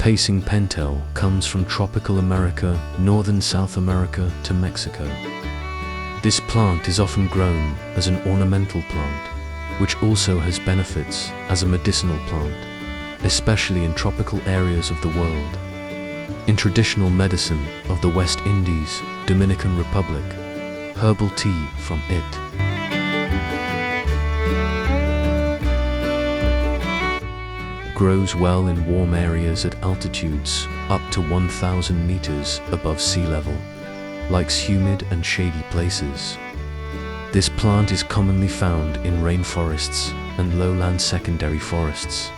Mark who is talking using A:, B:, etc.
A: pacing pentul comes from tropical America, northern South America to Mexico. This plant is often grown as an ornamental plant, which also has benefits as a medicinal plant, especially in tropical areas of the world. In traditional medicine of the West Indies, Dominican Republic, herbal tea from it grows well in warm areas at altitudes up to 1,000 meters above sea level, likes humid and shady places. This plant is commonly found in rainforests and lowland secondary forests.